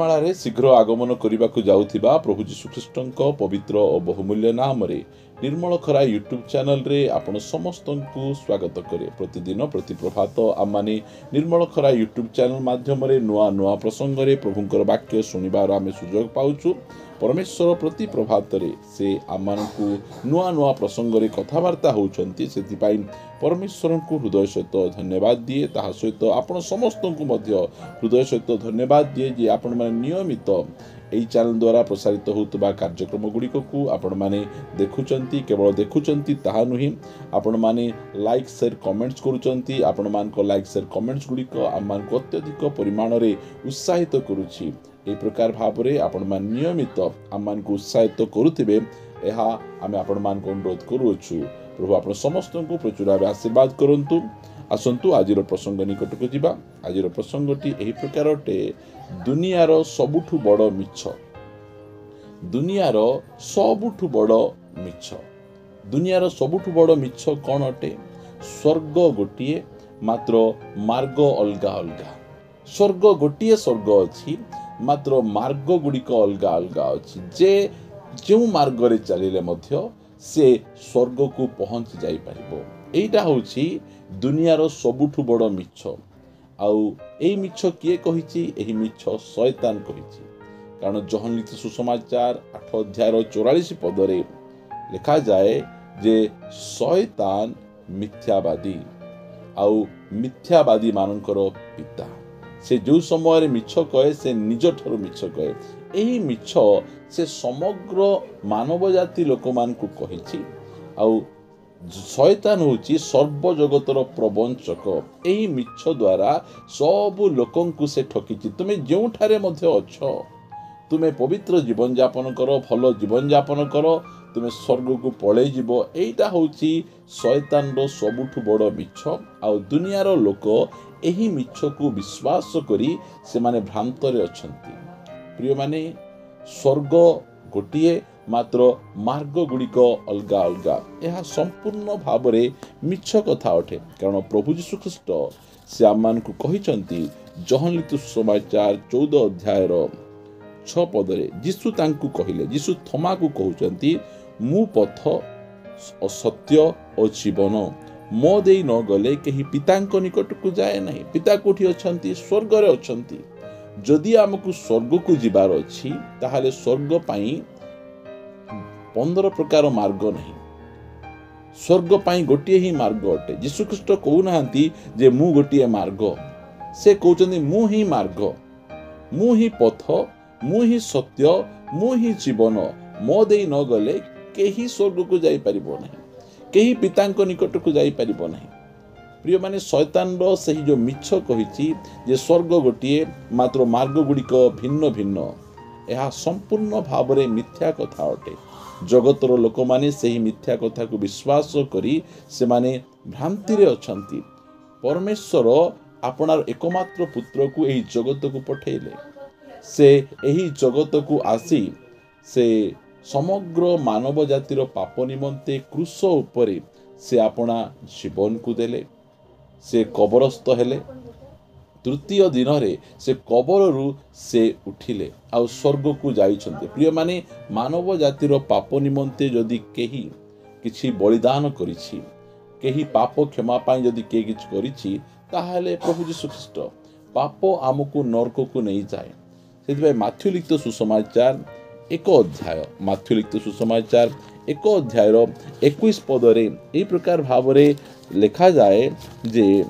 पाठमाला शीघ्र आगमन करने को जाउथिबा प्रभु जीशुख्रीष्ट पवित्र और बहुमूल्य नाम निर्मल खरा यूट्यूब चैनल रे आपण समस्त को स्वागत करे। प्रतिदिन प्रति प्रभात आम माने निर्मल खरा यूट्यूब चैनल माध्यम नुआ नुआ प्रसंग रे प्रभुंकर वाक्य शुणिबार आम सुजोग पाउछु। परमेश्वर प्रति प्रभात से आम को नुआ नुआ प्रसंग रे कथबार्ता होउछंती। सेतिपाई परमेश्वर को हृदय सहित धन्यवाद दिए। ताहा सहित आपण समस्त को मध्य हृदय सहित धन्यवाद दिए जे आपण माने नियमित एई चैनल द्वारा प्रसारित होतबा कार्यक्रम गुड़िक को आपण माने देखुचंती। केवल देखुचंती ताहा नुही, आपण माने लाइक शेयर कमेंट्स करूचंती। आपण मान को लाइक शेयर कमेंट्स गुड़िक आम मान को अत्यधिक परिमाण रे उत्साहित करूची। ए प्रकार भाव रे आपण मान नियमित आम मान को उत्साहित करूथिबे एहा आमे आपण मान को अनुरोध करूछु। प्रभु आपण समस्त को प्रचुर आशीर्वाद करंतु। आसंतु आजिर प्रसंग निकट को जिबा। आजिर प्रसंगटी एही प्रकार अटे, दुनियार सबुठु बड़ मिछ। दुनियार सबुठु बड़ मिछ। दुनियार सबुठु बड़ मिछ कौन अटे? स्वर्ग गोटिए मात्र मार्ग अलगा अलगा। स्वर्ग गोटिए स्वर्ग अछि मात्र मार्ग गुड़िक अलगा अलगा अछि। जे जो मार्ग रे चलिले मध्य से स्वर्ग को पहुंच जाई परिबो। एइटा होछि दुनियार सबुठु बड़ मिछ। आउ एई मिछ किए कहिछि? एही मिछ शैतान कहिछि। कारण यूहन्ना लिखित सुसमाचार 8 अध्याय 44 पदरे लिखा जाए जे शैतान मिथ्यावादी आउ मिथ्यावादी मानकर पिता। से जो समय मिछ कहे से निज ठारू मिछ कहे। एही मिछ से समग्र मानव जाति लोक मान को कहिछि। आउ शैतान होची सर्व जगतर प्रवंचक। एही मिछ द्वारा सब लोकन को से ठकिछि। तुमे जो ठारे मध्य अछ, तुमे पवित्र जीवन यापन करो, भल जीवन यापन करो, तुमे स्वर्ग को पळे जीवो। एइटा होची शैतान रो सबुठु बड़ मिछ। आ दुनियार लोक एही मिछ को विश्वास करी से माने भ्रांत रे अछंती। प्रिय माने, स्वर्ग गोटिए मात्र मार्ग गुड़िक अलगा अलगा। यह संपूर्ण भाव रे मिछ कथा अटे। कारण प्रभु जीशु ख्रीष्ट से आम को कहिसंती यूहन्ना लिखित सुसमाचार 14 अध्याय 6 पदरे जीशु तांकु कहिले। जीशु थोमा को कहउचंती, मु पथ सत्य और जीवन, मो देई न गले केही पितांक निकट को जाए नहीं। पिता कोठी अछंती? स्वर्ग रे अछंती। जदि आमको स्वर्ग को जिबार अछि ताहाले स्वर्ग पाई 15 प्रकार मार्ग नहीं। स्वर्ग पाई गोटिए ही मार्ग अटे। जीशु ख्रीष्ट कहू नाहंती जे मु गोटिए मार्ग। से कहउचंती मु ही मार्ग, मु ही पथ, मु ही सत्य, मु ही जीवन, मो देई न गले केही स्वर्ग को जाई परिबो नहीं, केही पितांक निकट को जाई परिबो नहीं। प्रिय माने, शैतान रो सही जो मिछ कहिछि जे स्वर्ग गोटिए मात्र मार्ग गुड़िक भिन्न भिन्न, यह संपूर्ण भाव रे मिथ्या कथा अटे। जगतर लोक माने सही मिथ्या कथा को विश्वास करी से माने भ्रांति रे अछंती। परमेश्वर आपनार एकमात्र पुत्र को एही जगत को पठेले। से एही जगत को आसी से समग्र मानव जातिर पाप निमंते क्रूस उपरे से आपना जीवन को देले। से कबरस्थ हेले। तृतीय दिन रे से कबररू से उठिले आ स्वर्ग को जाइछन्ते। प्रिय माने, मानव जातिर पाप निमंते जदि केही किछि बलिदान करिछि, केही पाप क्षमा पाई जदि के किछि करिछि, ताहाले प्रभु जीशु ख्रीष्ट पाप आमको नरक को नहीं जाए। सेतिबे माथ्यू लिखित सुसमाचार 1 अध्याय, माथ्यू लिखित सुसमाचार 1 अध्याय 21 पदरे एई प्रकार भाव रे लिखा जाए जे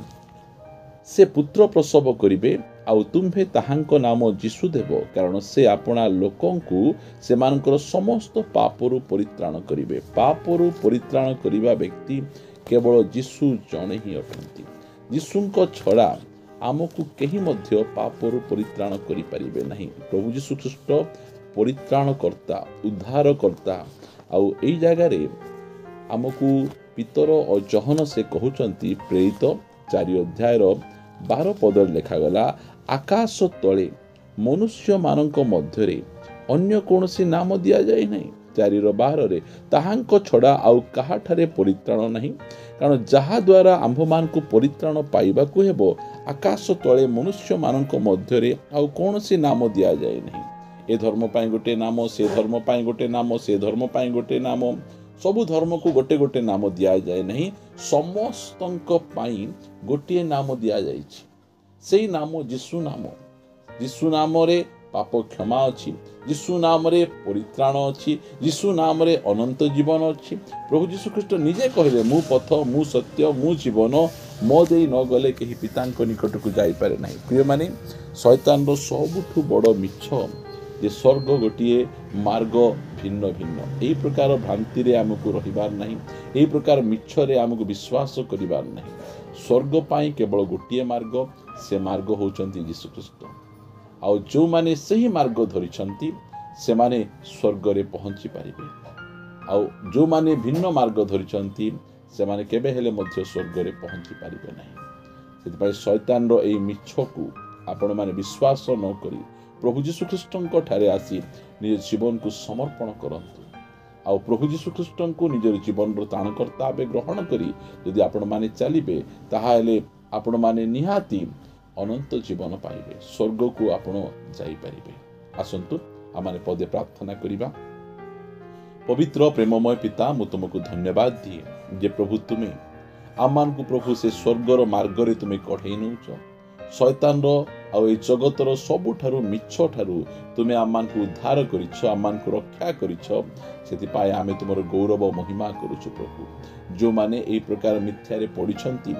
से पुत्र प्रसव करिवे आउ तुम्भे ताहांक नाम जीशु देव, कारण से आपना लोकंकु सेमानकर समस्त पापरु परित्राण करिवे। पापरु परित्राण करिवा व्यक्ति केवल जीशु जणे ही अटंती। जीशुंक छड़ा आमको केही मध्य पापरु परित्राण करि परिबे नहीं। प्रभु जीशु ख्रीष्ट परित्राण कर्ता, उद्धार कर्ता। आउ एई जगह रे आमको पितर और यूहन्ना से कहउचंती प्रेरित 4 अध्याय 12 पदर लिखा गला, आकाश तले मनुष्य मानक मध्यरे अन्य कोनोसी नाम दिया जाए नहीं 4 12 ତାହାଙ୍କ ଛଡ଼ା ଆଉ କାହାଠାରେ ପରିତ୍ରାଣ ନାହିଁ। କାରଣ ଯାହାଦ୍ୱାରା ଆମ୍ଭମାନଙ୍କୁ ପରିତ୍ରାଣ ପାଇବାକୁ ହେବ ଆକାଶ ତଳେ ମନୁଷ୍ୟମାନଙ୍କ ମଧ୍ୟରେ ଆଉ କୌଣସି ନାମ ଦିଆଯାଏ ନାହିଁ। ଏ ଧର୍ମ ପାଇଁ ଗୋଟେ ନାମ, ସେ ଧର୍ମ ପାଇଁ ଗୋଟେ ନାମ, ସେ ଧର୍ମ ପାଇଁ ଗୋଟେ ନାମ, ସବୁ ଧର୍ମକୁ ଗୋଟେ ଗୋଟେ ନାମ ଦିଆଯାଏ ନାହିଁ। ସମସ୍ତଙ୍କ ପାଇଁ ଗୋଟିଏ ନାମ ଦିଆଯାଇଛି, ସେଇ ନାମ ଯୀଶୁ ନାମ। ଯୀଶୁ ନାମରେ ପାପ କ୍ଷମା ଅଛି, ଯୀଶୁ ନାମରେ ପରିତ୍ରାଣ ଅଛି, ଯୀଶୁ ନାମରେ ଅନନ୍ତ ଜୀବନ ଅଛି। ପ୍ରଭୁ ଯୀଶୁ ଖ୍ରୀଷ୍ଟ ନିଜେ କହିଲେ, ମୁଁ ପଥ, ମୁଁ ସତ୍ୟ, ମୁଁ ଜୀବନ, ମୋ ଦେଇ ନ ଗଲେ କେହି ପିତାଙ୍କ ନିକଟକୁ ଯାଇପାରେ ନାହିଁ। ପ୍ରିୟମାନେ, ଶୈତାନର ସବୁଠୁ ବଡ଼ ମିଛ ଯେ ସ୍ୱର୍ଗ ଗୋଟିଏ, ମାର୍ଗ ଭିନ୍ନ ଭିନ୍ନ। ଏହି ପ୍ରକାର ଭ୍ରାନ୍ତିରେ ଆମକୁ ରହିବାର ନାହିଁ, ଏହି ପ୍ରକାର ମିଛରେ ଆମକୁ ବିଶ୍ୱାସ କରିବାର ନାହିଁ। ସ୍ୱର୍ଗ ପାଇଁ କେବଳ ଗୋଟିଏ ମାର୍ଗ, ସେ ମାର୍ଗ ହେଉଛନ୍ତି ଯୀଶୁଖ୍ରୀଷ୍ଟ। ଆଉ ଯେଉଁମାନେ ସେହି ମାର୍ଗ ଧରିଛନ୍ତି ସେମାନେ ସ୍ୱର୍ଗରେ ପହଞ୍ଚି ପାରିବେ। ଆଉ ଯେଉଁମାନେ ଭିନ୍ନ ମାର୍ଗ ଧରିଛନ୍ତି ସେମାନେ କେବେ ହେଲେ ମଧ୍ୟ ସ୍ୱର୍ଗରେ ପହଞ୍ଚି ପାରିବେ ନାହିଁ। ସେଥିପାଇଁ ଶୈତାନର ଏହି ମିଛକୁ ଆପଣମାନେ ବିଶ୍ୱାସ ନ କରି ପ୍ରଭୁ ଯୀଶୁଖ୍ରୀଷ୍ଟଙ୍କ ଠାରେ ଆସି ନିଜ ଜୀବନକୁ ସମର୍ପଣ କରନ୍ତୁ। ଆଉ ପ୍ରଭୁ ଯୀଶୁଖ୍ରୀଷ୍ଟଙ୍କୁ ନିଜର ଜୀବନର ତ୍ରାଣକର୍ତ୍ତା ଭାବେ ଗ୍ରହଣ କରି ଯଦି ଆପଣମାନେ ଚାଲିବେ, ତାହେଲେ ଆପଣମାନେ ନିହାତି ଅନନ୍ତ ଜୀବନ ପାଇବେ, ସ୍ୱର୍ଗକୁ ଆପଣ ଯାଇପାରିବେ। ଆସନ୍ତୁ ଆମେ ପଦେ ପ୍ରାର୍ଥନା କରିବା। ପବିତ୍ର ପ୍ରେମମୟ ପିତା, ମୁଁ ତୁମକୁ ଧନ୍ୟବାଦ ଦିଏ ଯେ ପ୍ରଭୁ ତୁମେ ଆମମାନଙ୍କୁ ପ୍ରଭୁ ସେ ସ୍ୱର୍ଗର ମାର୍ଗରେ ତୁମେ କଢ଼େଇ ନେଉଛ। ଶୈତାନର ଆଉ ଏ ଜଗତର ସବୁଠାରୁ ମିଛ ଠାରୁ ତୁମେ ଆମମାନଙ୍କୁ ଉଦ୍ଧାର କରିଛ, ଆମମାନଙ୍କୁ ରକ୍ଷା କରିଛ। ସେଥିପାଇଁ ଆମେ ତୁମର ଗୌରବ ମହିମା କରୁଛୁ ପ୍ରଭୁ। ଯେଉଁମାନେ ଏହି ପ୍ରକାର ମିଥ୍ୟାରେ ପଡ଼ିଛନ୍ତି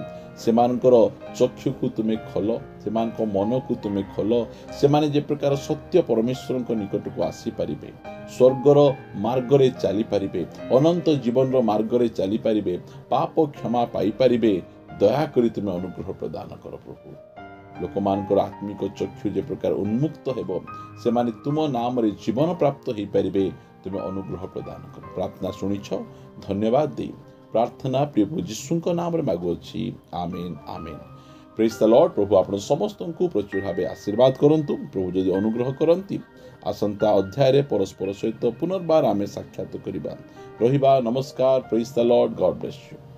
ସେମାନଙ୍କର ଚକ୍ଷୁକୁ ତୁମେ ଖୋଲ, ସେମାନଙ୍କ ମନକୁ ତୁମେ ଖୋଲ। ସେମାନେ ଯେ ପ୍ରକାର ସତ୍ୟ ପରମେଶ୍ୱରଙ୍କ ନିକଟକୁ ଆସିପାରିବେ, ସ୍ୱର୍ଗର ମାର୍ଗରେ ଚାଲିପାରିବେ, ଅନନ୍ତ ଜୀବନର ମାର୍ଗରେ ଚାଲିପାରିବେ, ପାପ କ୍ଷମା ପାଇପାରିବେ, ଦୟାକରି ତୁମେ ଅନୁଗ୍ରହ ପ୍ରଦାନ କର ପ୍ରଭୁ। ଲୋକମାନଙ୍କର ଆତ୍ମିକ ଚକ୍ଷୁ ଯେ ପ୍ରକାର ଉନ୍ମୁକ୍ତ ହେବ, ସେମାନେ ତୁମ ନାମରେ ଜୀବନ ପ୍ରାପ୍ତ ହୋଇପାରିବେ, ତୁମେ ଅନୁଗ୍ରହ ପ୍ରଦାନ କର। ପ୍ରାର୍ଥନା ଶୁଣିଛ, ଧନ୍ୟବାଦ ଦେଇ ପ୍ରାର୍ଥନା ପ୍ରିୟ ପ୍ରଭୁ ଯୀଶୁଙ୍କ ନାମରେ ମାଗୁଅଛି, ଆମେନ୍ ଆମେନ୍। ପ୍ରେଜ୍ ଦ ଲର୍ଡ। ପ୍ରଭୁ ଆପଣ ସମସ୍ତଙ୍କୁ ପ୍ରଚୁର ଭାବେ ଆଶୀର୍ବାଦ କରନ୍ତୁ। ପ୍ରଭୁ ଯଦି ଅନୁଗ୍ରହ କରନ୍ତି, ଆସନ୍ତା ଅଧ୍ୟାୟରେ ପରସ୍ପର ସହିତ ପୁନର୍ବାର ଆମେ ସାକ୍ଷାତ କରିବା। ରହିବା। ନମସ୍କାର। Praise the lord. God bless you.